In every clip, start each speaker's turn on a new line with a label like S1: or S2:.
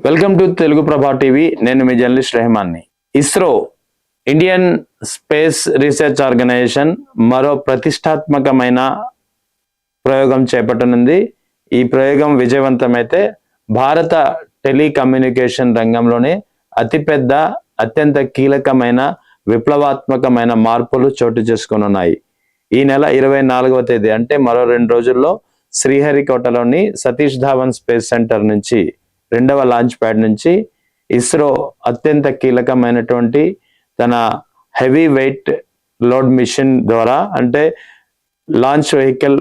S1: Welcome to Telugu Prabha TV. నేను మీ journalist రెహమాన్ని. ISRO Indian space research organisation మరో ప్రతిష్టాత్మకమైన ప్రయోగం చేపట్టనుంది. ఈ ప్రయోగం విజయవంతమైతే భారత టెలికమ్యూనికేషన్ రంగంలోనే అతిపెద్ద అత్యంత కీలకమైన విప్లవాత్మకమైన మార్పులు చోటు చేసుకొనున్నాయి. ఈ నెల 24వ తేదీ అంటే మరో 2 రోజుల్లో శ్రీహరికోటలోని సతీష్ ధావన్ స్పేస్ సెంటర్ నుంచి రెండవ లాంచ్ ప్యాడ్ నుంచి ఇస్రో అత్యంత కీలకమైనటువంటి తన హెవీ వెయిట్ లోడ్ మిషన్ ద్వారా అంటే లాంచ్ వెహికల్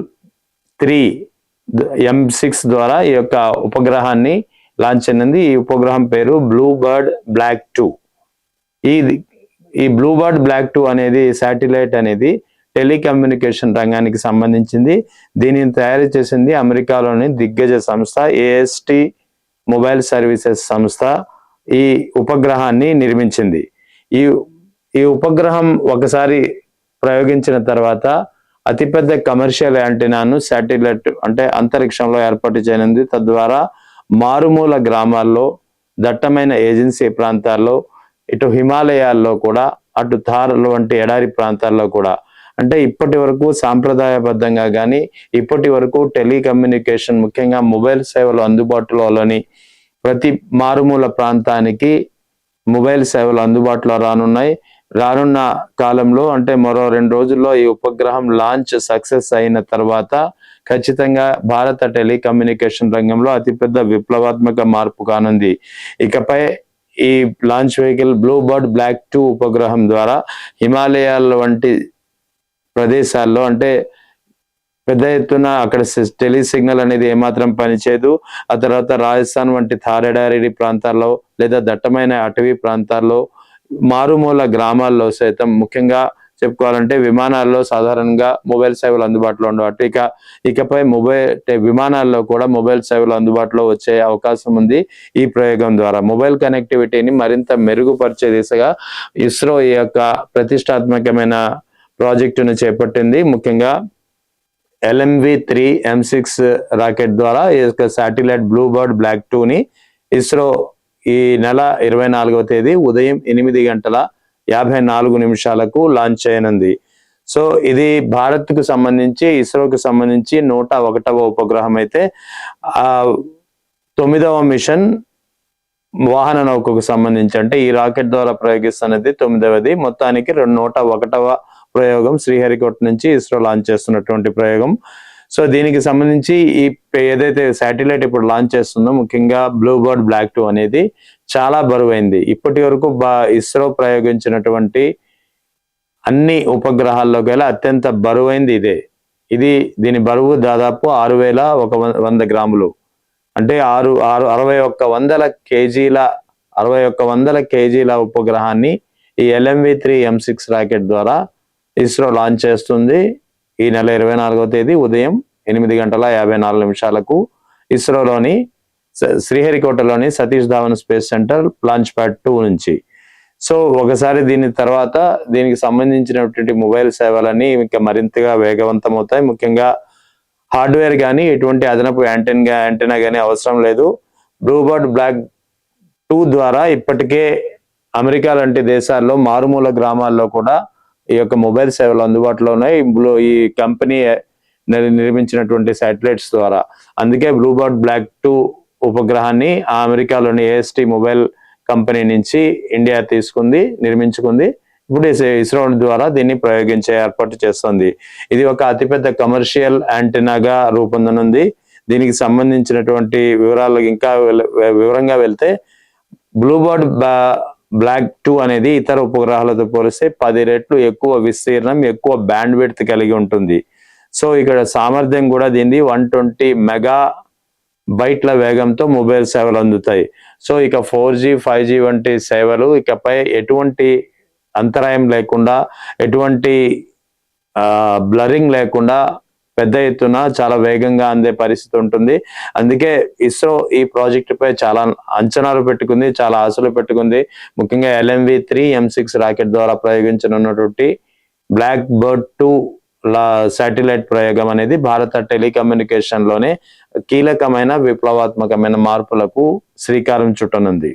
S1: 3 M6 ద్వారా ఈ యొక్క ఉపగ్రహాన్ని లాంచ్ అయినది. ఈ ఉపగ్రహం పేరు బ్లూబర్డ్ బ్లాక్ 2. ఈ బ్లూబర్డ్ బ్లాక్ 2 అనేది శాటిలైట్ అనేది టెలికమ్యూనికేషన్ రంగానికి సంబంధించింది. దీనిని తయారు చేసింది అమెరికాలోని దిగ్గజ సంస్థ AST మొబైల్ సర్వీసెస్ సంస్థ ఈ ఉపగ్రహాన్ని నిర్మించింది. ఈ ఉపగ్రహం ఒకసారి ప్రయోగించిన తర్వాత అతిపెద్ద కమర్షియల్ యాంటెనాను శాటిలైట్ అంటే అంతరిక్షంలో ఏర్పాటు చేయనుంది. తద్వారా మారుమూల గ్రామాల్లో, దట్టమైన ఏజెన్సీ ప్రాంతాల్లో, ఇటు హిమాలయాల్లో కూడా, అటు థార్ వంటి ఎడారి ప్రాంతాల్లో కూడా అంటే ఇప్పటి వరకు సాంప్రదాయబద్ధంగా కానీ ఇప్పటి వరకు టెలికమ్యూనికేషన్ ముఖ్యంగా మొబైల్ సేవలు అందుబాటులోని ప్రతి మారుమూల ప్రాంతానికి మొబైల్ సేవలు అందుబాటులో రానున్నాయి. రానున్న కాలంలో అంటే మరో 2 రోజుల్లో ఈ ఉపగ్రహం లాంచ్ సక్సెస్ అయిన తర్వాత ఖచ్చితంగా భారత టెలికమ్యూనికేషన్ రంగంలో అతిపెద్ద విప్లవాత్మక మార్పు కానుంది. ఇకపై ఈ లాంచ్ వెహికల్ బ్లూబర్డ్ బ్లాక్ 2 ఉపగ్రహం ద్వారా హిమాలయాల వంటి ప్రదేశాల్లో అంటే పెద్ద ఎత్తున అక్కడ టెలి సిగ్నల్ అనేది ఏమాత్రం పనిచేయదు. ఆ తర్వాత రాజస్థాన్ వంటి థార్ ఎడారి ప్రాంతాల్లో లేదా దట్టమైన అటవీ ప్రాంతాల్లో, మారుమూల గ్రామాల్లో సైతం ముఖ్యంగా చెప్పుకోవాలంటే విమానాల్లో సాధారణంగా మొబైల్ సేవలు అందుబాటులో ఉండవు. ఇకపై విమానాల్లో కూడా మొబైల్ సేవలు అందుబాటులో వచ్చే అవకాశం ఉంది. ఈ ప్రయోగం ద్వారా మొబైల్ కనెక్టివిటీని మరింత మెరుగుపరిచే దిశగా ఇస్రో ఈ యొక్క ప్రతిష్టాత్మకమైన ప్రాజెక్టును చేపట్టింది. ముఖ్యంగా LMV-3 M6 రాకెట్ ద్వారా ఈ యొక్క శాటిలైట్ బ్లూబర్డ్ బ్లాక్ 2ని ఇస్రో ఈ నెల 24వ తేదీ ఉదయం 8:54 లాంచ్ చేయనుంది. సో ఇది భారత్కు సంబంధించి ఇస్రోకి సంబంధించి 101వ ఉపగ్రహం అయితే 9వ మిషన్ వాహన నౌకకు సంబంధించి అంటే ఈ రాకెట్ ద్వారా ప్రయోగిస్తున్నది 9వది. మొత్తానికి 101వ ప్రయోగం శ్రీహరికోట నుంచి ఇస్రో లాంచ్ చేస్తున్నటువంటి ప్రయోగం. సో దీనికి సంబంధించి ఈ ఏదైతే శాటిలైట్ ఇప్పుడు లాంచ్ చేస్తుందో ముఖ్యంగా బ్లూబర్డ్ బ్లాక్ 2 అనేది చాలా బరువైంది. ఇప్పటి వరకు ఇస్రో ప్రయోగించినటువంటి అన్ని ఉపగ్రహాల్లో గల అత్యంత బరువైంది ఇదే. దీని బరువు దాదాపు 6100 గ్రాములు అంటే 6100 కేజీల ఉపగ్రహాన్ని ఈ LMV-3 M6 రాకెట్ ద్వారా ఇస్రో లాంచ్ చేస్తుంది. ఈ నెల 24వ తేదీ ఉదయం 8:54 ఇస్రోలోని శ్రీహరికోటలోని Satish Dhawan space centre launch pad 2 నుంచి. సో ఒకసారి దీనికి సంబంధించినటువంటి మొబైల్ సేవలన్నీ ఇంకా మరింతగా వేగవంతం అవుతాయి. ముఖ్యంగా హార్డ్వేర్ కానీ ఎటువంటి అదనపు యాంటెనా కానీ అవసరం లేదు. బ్లూబర్డ్ బ్లాక్ 2 ద్వారా ఇప్పటికే అమెరికా లాంటి దేశాల్లో మారుమూల గ్రామాల్లో కూడా ఈ యొక్క మొబైల్ సేవలు అందుబాటులో ఉన్నాయి ఈ కంపెనీ నిర్మించినటువంటి శాటిలైట్స్ ద్వారా. అందుకే బ్లూబర్డ్ బ్లాక్ 2 ఉపగ్రహాన్ని ఆ అమెరికాలోని AST మొబైల్ కంపెనీ నుంచి ఇండియా నిర్మించుకుంది. ఇప్పుడు ఇస్రో ద్వారా దీన్ని ప్రయోగించే ఏర్పాటు చేస్తుంది. ఇది ఒక అతిపెద్ద కమర్షియల్ యాంటెనాగా రూపొందనుంది. దీనికి సంబంధించినటువంటి వివరాలు ఇంకా వివరంగా వెళ్తే బ్లూబర్డ్ బ్లాక్ 2 అనేది ఇతర ఉపగ్రహాలతో పోలిస్తే 10 రెట్లు ఎక్కువ విస్తీర్ణం, ఎక్కువ బ్యాండ్ విడ్త్ కలిగి ఉంటుంది. సో ఇక్కడ సామర్థ్యం కూడా దీన్ని 120 మెగాబైట్ల వేగంతో మొబైల్ సేవలు అందుతాయి. సో ఇక 4G 5G వంటి సేవలు ఇకపై ఎటువంటి అంతరాయం లేకుండా, ఎటువంటి బ్లరింగ్ లేకుండా పెద్ద ఎత్తున చాలా వేగంగా అందే పరిస్థితి ఉంటుంది. అందుకే ఇస్రో ఈ ప్రాజెక్టు పై చాలా అంచనాలు పెట్టుకుంది, చాలా ఆశలు పెట్టుకుంది. ముఖ్యంగా LMV-3 M6 రాకెట్ ద్వారా ప్రయోగించనున్నటువంటి బ్లాక్ బర్డ్ 2 శాటిలైట్ ప్రయోగం అనేది భారత టెలికమ్యూనికేషన్ లోనే కీలకమైన విప్లవాత్మకమైన మార్పులకు శ్రీకారం చుట్టనుంది.